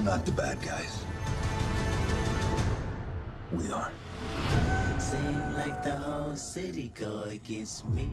not the bad guys. We are. Seem like the whole city go against me.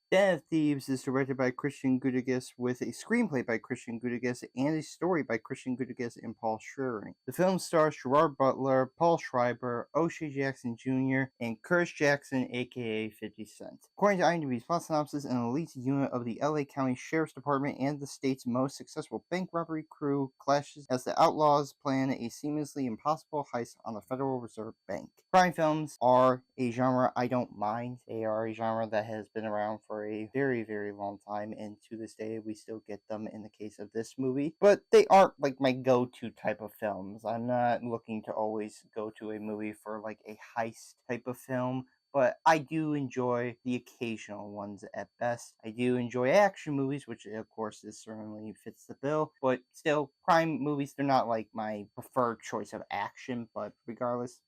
Den of Thieves is directed by Christian Gudegast with a screenplay by Christian Gudegast and a story by Christian Gudegast and Paul Scheuring. The film stars Gerard Butler, Paul Schreiber, O'Shea Jackson Jr., and Curtis Jackson, aka 50 Cent. According to IMDb's plot synopsis, an elite unit of the LA County Sheriff's Department and the state's most successful bank robbery crew clashes as the outlaws plan a seamlessly impossible heist on the Federal Reserve Bank. Crime films are a genre I don't mind. They are a genre that has been around for a very, very long time, and to this day we still get them in the case of this movie. But they aren't like my go-to type of films. I'm not looking to always go to a movie for like a heist type of film. But I do enjoy the occasional ones at best. I do enjoy action movies, which of course this certainly fits the bill. But still, crime movies, they're not like my preferred choice of action. But regardless,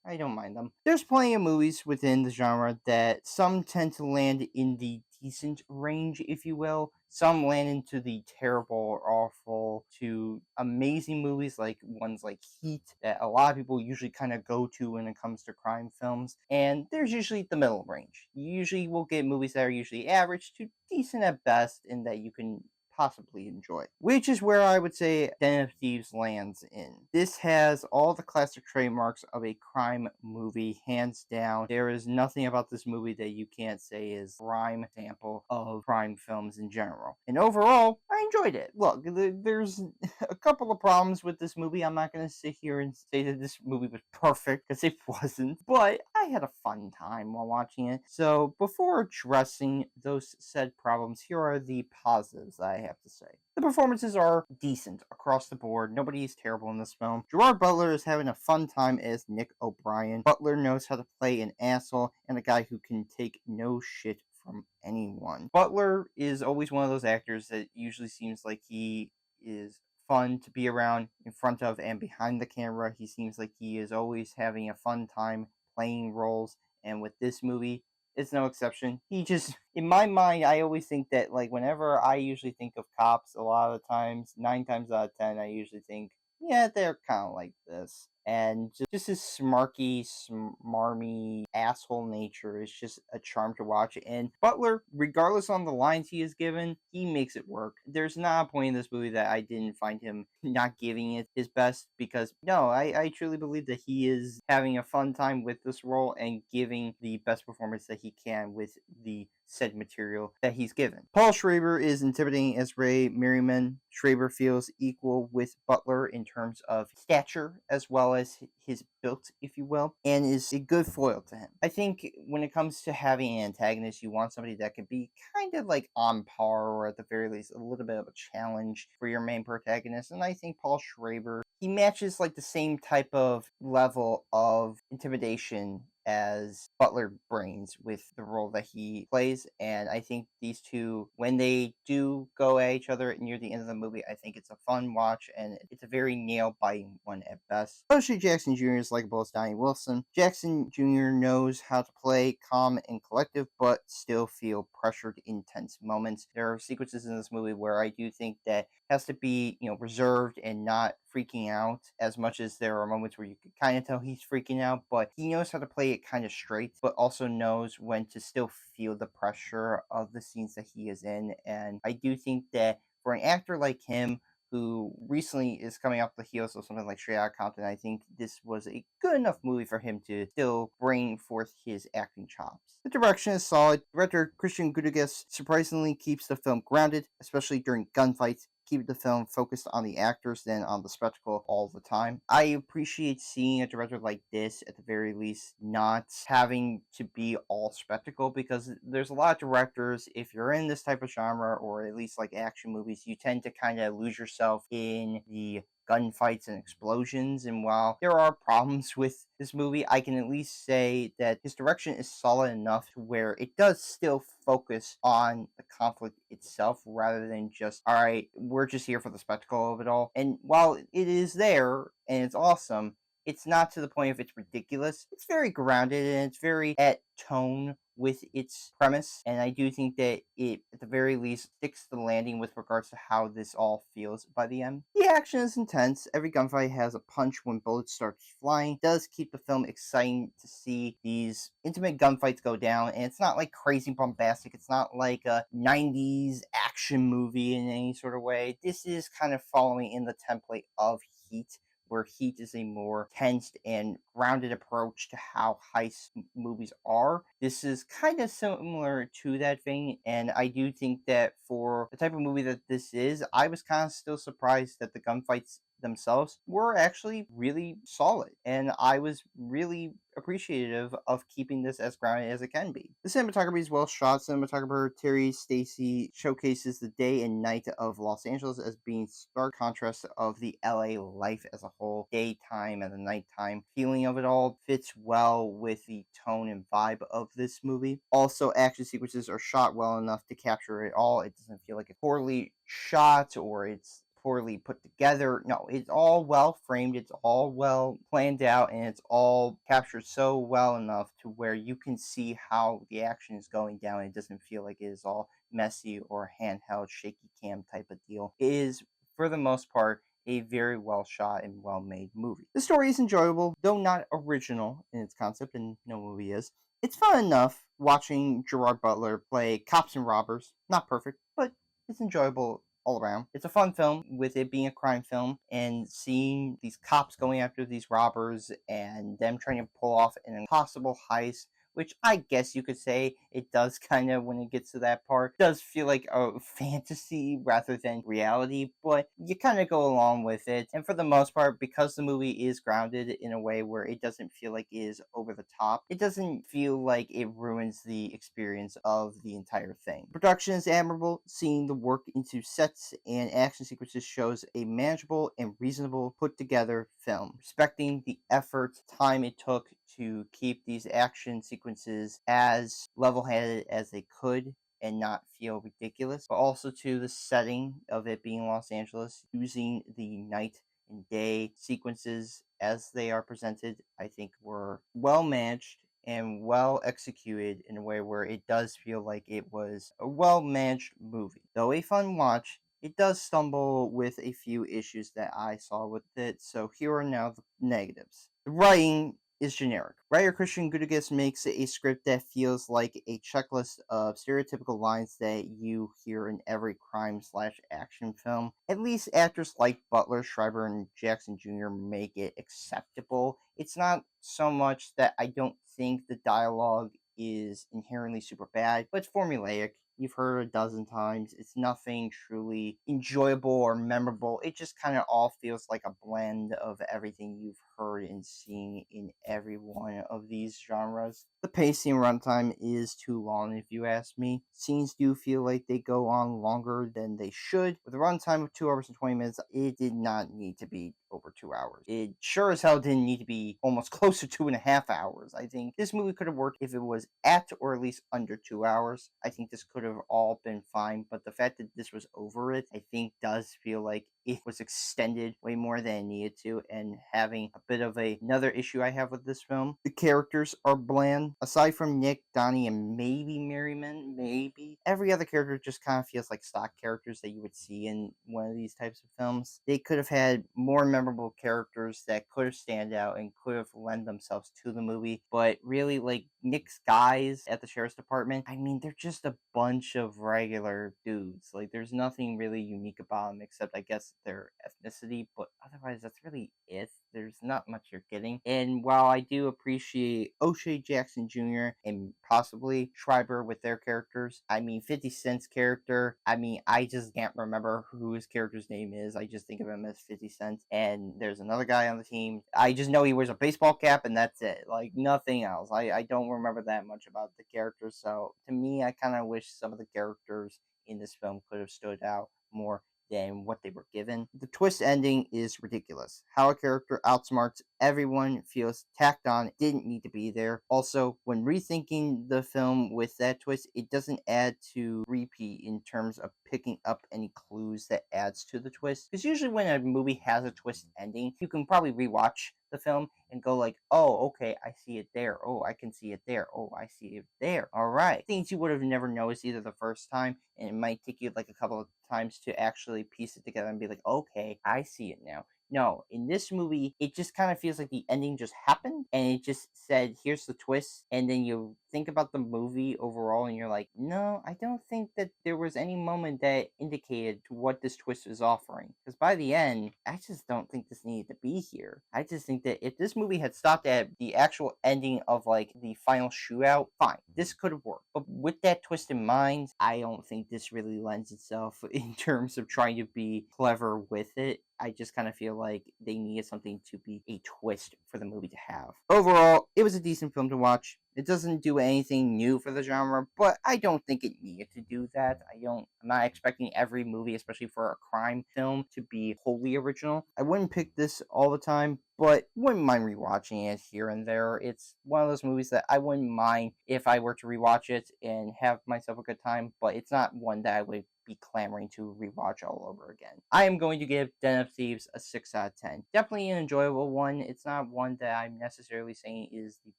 I don't mind them. There's plenty of movies within the genre that some tend to land in the decent range, if you will. Some land into the terrible or awful to amazing movies, like ones like Heat, that a lot of people usually kind of go to when it comes to crime films. And there's usually the middle range. You usually will get movies that are usually average to decent at best, and that you can possibly enjoy, which is where I would say Den of Thieves lands in. This has all the classic trademarks of a crime movie, hands down. There is nothing about this movie that you can't say is a prime example of crime films in general. And overall, I enjoyed it. Look, there's a couple of problems with this movie. I'm not going to sit here and say that this movie was perfect, because it wasn't, but I had a fun time while watching it. So before addressing those said problems, here are the positives I have to say. The performances are decent across the board. Nobody is terrible in this film. Gerard Butler is having a fun time as Nick O'Brien. Butler knows how to play an asshole and a guy who can take no shit from anyone. Butler is always one of those actors that usually seems like he is fun to be around in front of and behind the camera. He seems like he is always having a fun time playing roles, and with this movie, it's no exception. He just, in my mind, I always think that, like, whenever I usually think of cops, a lot of the times, 9 times out of 10, I usually think, yeah, they're kind of like this. And just his smarky, smarmy, asshole nature is just a charm to watch. And Butler, regardless on the lines he is given, he makes it work. There's not a point in this movie that I didn't find him not giving it his best, because no, I truly believe that he is having a fun time with this role and giving the best performance that he can with the said material that he's given. Paul Schreiber is intimidating as Ray Merriman. Schreiber feels equal with Butler in terms of stature as well as his built, if you will, and is a good foil to him. I think when it comes to having an antagonist, you want somebody that can be kind of like on par, or at the very least a little bit of a challenge for your main protagonist, and I think Paul Schreiber, he matches like the same type of level of intimidation as Butler brings with the role that he plays. And I think these two, when they do go at each other near the end of the movie, I think it's a fun watch, and it's a very nail-biting one at best. O'Shea Jackson Jr. is likable as Donnie Wilson. Jackson Jr. knows how to play calm and collective, but still feel pressured in tense moments. There are sequences in this movie where I do think that has to be, reserved and not freaking out as much as there are moments where you can kind of tell he's freaking out, but he knows how to play it kind of straight, but also knows when to still feel the pressure of the scenes that he is in. And I do think that for an actor like him, who recently is coming off the heels of something like Straight Outta Compton, I think this was a good enough movie for him to still bring forth his acting chops. The direction is solid. Director Christian Gudegast surprisingly keeps the film grounded, especially during gunfights, keep the film focused on the actors than on the spectacle all the time. I appreciate seeing a director like this, at the very least, not having to be all spectacle, because there's a lot of directors, if you're in this type of genre, or at least like action movies, you tend to kind of lose yourself in the gunfights and explosions. And while there are problems with this movie, I can at least say that his direction is solid enough to where it does still focus on the conflict itself, rather than just, alright, we're just here for the spectacle of it all. And while it is there and it's awesome, It's not to the point of it's ridiculous. It's very grounded and it's very at tone with its premise. And I do think that it, at the very least, sticks to the landing with regards to how this all feels by the end. The action is intense. Every gunfight has a punch when bullets start flying. It does keep the film exciting to see these intimate gunfights go down. And it's not like crazy bombastic. It's not like a 90s action movie in any sort of way. This is kind of following in the template of Heat, where Heat is a more tensed and grounded approach to how heist movies are. This is kind of similar to that vein, and I do think that for the type of movie that this is, I was kind of still surprised that the gunfights themselves were actually really solid, and I was really appreciative of keeping this as grounded as it can be. The cinematography is well shot. Cinematographer Terry Stacy showcases the day and night of Los Angeles as being stark contrast of the LA life as a whole. Daytime and the nighttime feeling of it all fits well with the tone and vibe of this movie. Also, action sequences are shot well enough to capture it all. It doesn't feel like it's poorly shot or it's poorly put together. No, it's all well framed, it's all well planned out, and it's all captured so well enough to where you can see how the action is going down. It doesn't feel like it is all messy or handheld, shaky cam type of deal. It is, for the most part, a very well shot and well made movie. The story is enjoyable, though not original in its concept, and no movie is. It's fun enough watching Gerard Butler play cops and robbers. Not perfect, but it's enjoyable all around. It's a fun film with it being a crime film and seeing these cops going after these robbers and them trying to pull off an impossible heist, which I guess you could say it does kind of, when it gets to that part, does feel like a fantasy rather than reality, but you kind of go along with it. And for the most part, because the movie is grounded in a way where it doesn't feel like it is over the top, it doesn't feel like it ruins the experience of the entire thing. Production is admirable. Seeing the work into sets and action sequences shows a manageable and reasonable put together film, respecting the effort, time it took to keep these action sequences as level headed as they could and not feel ridiculous, but also to the setting of it being Los Angeles, using the night and day sequences as they are presented, I think were well managed and well executed in a way where it does feel like it was a well managed movie. Though a fun watch, it does stumble with a few issues that I saw with it, so here are now the negatives. The writing is generic. Writer Christian Gudegast makes a script that feels like a checklist of stereotypical lines that you hear in every crime/action film. At least actors like Butler, Schreiber, and Jackson Jr. make it acceptable. It's not so much that I don't think the dialogue is inherently super bad, but it's formulaic. You've heard it a dozen times. It's nothing truly enjoyable or memorable. It just kind of all feels like a blend of everything you've heard and seen in every one of these genres. The pacing runtime is too long, if you ask me. Scenes do feel like they go on longer than they should. With a runtime of 2 hours and 20 minutes, it did not need to be over 2 hours. It sure as hell didn't need to be almost close to 2.5 hours. I think this movie could have worked if it was at or at least under 2 hours. I think this could have all been fine, but the fact that this was over it, I think does feel like it was extended way more than it needed to, and having a bit of another issue I have with this film. The characters are bland. Aside from Nick, Donnie, and maybe Merriman, maybe, every other character just kind of feels like stock characters that you would see in one of these types of films. They could have had more memorable characters that could have stand out and could have lent themselves to the movie, but really, like, Nick's guys at the sheriff's department, I mean, they're just a bunch of regular dudes. Like, there's nothing really unique about them except, I guess, their ethnicity, but otherwise, that's really it. There's not much you're getting. And while I do appreciate O'Shea Jackson Jr. and possibly Schreiber with their characters, I mean, 50 Cent's character, I mean, I just can't remember who his character's name is. I just think of him as 50 Cent. And there's another guy on the team. I just know he wears a baseball cap, and that's it. Like, nothing else. I don't remember that much about the characters. So, to me, I kind of wish some of the characters in this film could have stood out more than what they were given. The twist ending is ridiculous. How a character outsmarts everyone feels tacked on, didn't need to be there. Also, when rethinking the film with that twist, it doesn't add to repeat in terms of picking up any clues that adds to the twist. Because usually when a movie has a twist ending, you can probably rewatch the film and go like, oh, okay, I see it there. Oh, I can see it there. Oh, I see it there. All right. Things you would have never noticed either the first time, and it might take you like a couple of times to actually piece it together and be like, okay, I see it now. No, in this movie, it just kind of feels like the ending just happened and it just said, here's the twist. And then you think about the movie overall and you're like, no, I don't think that there was any moment that indicated what this twist was offering. Because by the end, I just don't think this needed to be here. I just think that if this movie had stopped at the actual ending of like the final shootout, fine, this could have worked. But with that twist in mind, I don't think this really lends itself in terms of trying to be clever with it. I just kind of feel like they needed something to be a twist for the movie to have. Overall, it was a decent film to watch. It doesn't do anything new for the genre, but I don't think it needed to do that. I'm not expecting every movie, especially for a crime film, to be wholly original. I wouldn't pick this all the time, but wouldn't mind rewatching it here and there. It's one of those movies that I wouldn't mind if I were to rewatch it and have myself a good time, but it's not one that I would be clamoring to rewatch all over again. I am going to give Den of Thieves a 6 out of 10. Definitely an enjoyable one. It's not one that I'm necessarily saying is the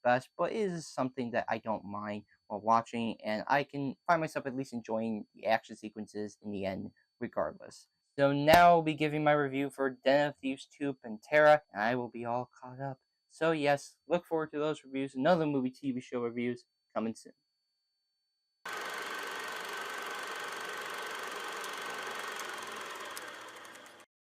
best, but it is something that I don't mind while watching, and I can find myself at least enjoying the action sequences in the end regardless. So now I'll be giving my review for Den of Thieves 2 Pantera, and I will be all caught up. So yes, look forward to those reviews and other movie TV show reviews coming soon.